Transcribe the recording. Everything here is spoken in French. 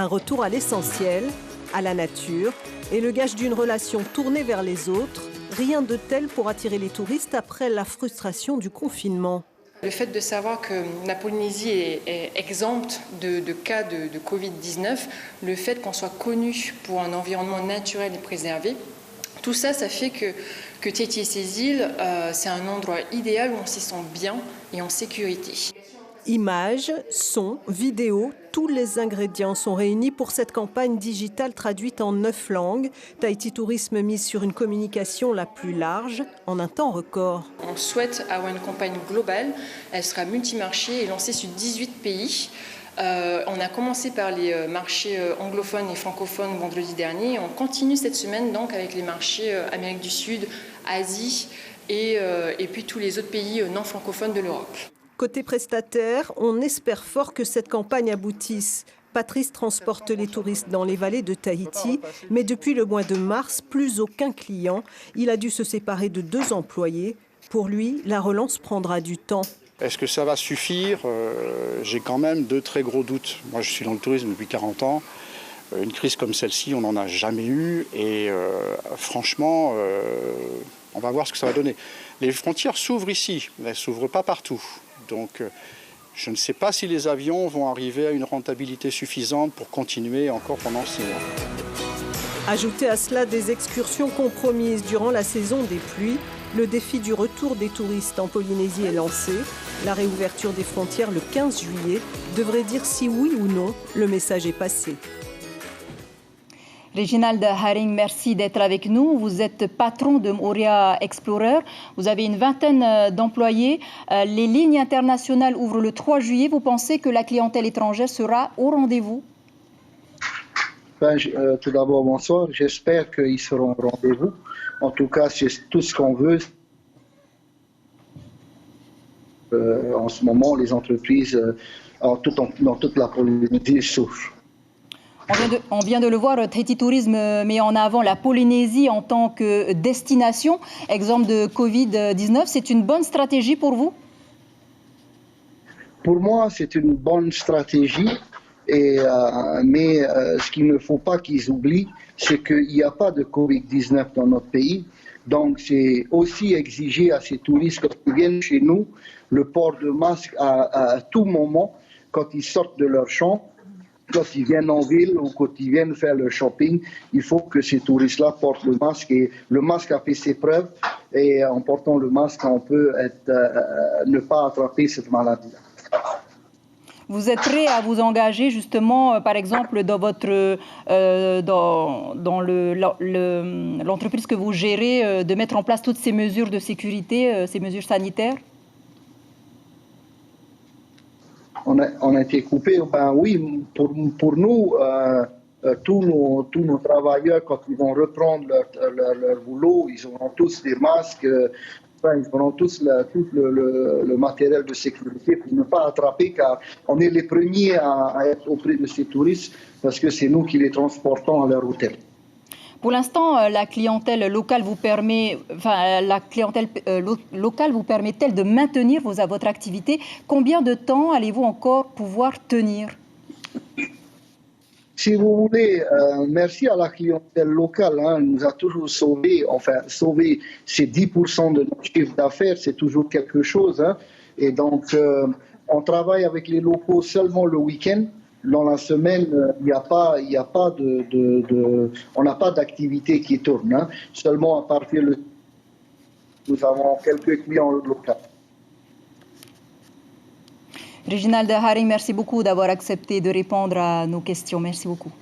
Un retour à l'essentiel, à la nature, et le gage d'une relation tournée vers les autres. Rien de tel pour attirer les touristes après la frustration du confinement. Le fait de savoir que la Polynésie est exempte de cas de Covid-19, le fait qu'on soit connu pour un environnement naturel et préservé, tout ça, ça fait que Tahiti et ses îles, c'est un endroit idéal où on s'y sent bien et en sécurité. Images, sons, vidéos, tous les ingrédients sont réunis pour cette campagne digitale traduite en 9 langues. Tahiti Tourisme mise sur une communication la plus large en un temps record. On souhaite avoir une campagne globale. Elle sera multimarché et lancée sur 18 pays. On a commencé par les marchés anglophones et francophones vendredi dernier. On continue cette semaine donc avec les marchés Amérique du Sud, Asie et puis tous les autres pays non francophones de l'Europe. Côté prestataire, on espère fort que cette campagne aboutisse. Patrice transporte les touristes dans les vallées de Tahiti, mais depuis le mois de mars, plus aucun client. Il a dû se séparer de 2 employés. Pour lui, la relance prendra du temps. Est-ce que ça va suffire? J'ai quand même 2 très gros doutes. Moi, je suis dans le tourisme depuis 40 ans. Une crise comme celle-ci, on n'en a jamais eu. Et franchement, on va voir ce que ça va donner. Les frontières s'ouvrent ici, mais elles ne s'ouvrent pas partout. Donc, je ne sais pas si les avions vont arriver à une rentabilité suffisante pour continuer encore pendant 6 mois. Ajoutez à cela des excursions compromises durant la saison des pluies. Le défi du retour des touristes en Polynésie est lancé. La réouverture des frontières le 15 juillet devrait dire si oui ou non le message est passé. Reginald Haring, merci d'être avec nous. Vous êtes patron de Moorea Explorer. Vous avez une vingtaine d'employés. Les lignes internationales ouvrent le 3 juillet. Vous pensez que la clientèle étrangère sera au rendez-vous? Tout d'abord, bonsoir. J'espère qu'ils seront au rendez-vous. En tout cas, c'est tout ce qu'on veut. En ce moment, les entreprises dans toute la Polynésie souffrent. On vient de le voir, Tahiti Tourisme met en avant la Polynésie en tant que destination. Exemple de Covid-19, c'est une bonne stratégie pour vous? Pour moi, c'est une bonne stratégie. Mais ce qu'il ne faut pas qu'ils oublient, c'est qu'il n'y a pas de Covid-19 dans notre pays. Donc, c'est aussi exiger à ces touristes qui viennent chez nous le port de masque à tout moment, quand ils sortent de leur chambre. Quand ils viennent en ville ou quand ils viennent faire le shopping, il faut que ces touristes-là portent le masque. Et le masque a fait ses preuves. Et en portant le masque, on peut ne pas attraper cette maladie-là. Vous êtes prêt à vous engager justement, par exemple, dans votre dans l'entreprise que vous gérez, de mettre en place toutes ces mesures de sécurité, ces mesures sanitaires? On a été coupé. Ben oui, pour nous, tous nos travailleurs, quand ils vont reprendre leur boulot, ils auront tous des masques, ils auront tous le matériel de sécurité pour ne pas attraper, car on est les premiers à être auprès de ces touristes, parce que c'est nous qui les transportons à leur hôtel. Pour l'instant, la clientèle locale vous permet, permet-elle de maintenir votre activité? Combien de temps allez-vous encore pouvoir tenir? Si vous voulez, merci à la clientèle locale, elle nous a toujours sauvé ces 10% de notre chiffre d'affaires, c'est toujours quelque chose. Et donc, on travaille avec les locaux seulement le week-end. Dans la semaine, on n'a pas d'activité qui tourne. Seulement à partir de... Nous avons quelques clients locaux. Reginald Haring, merci beaucoup d'avoir accepté de répondre à nos questions. Merci beaucoup.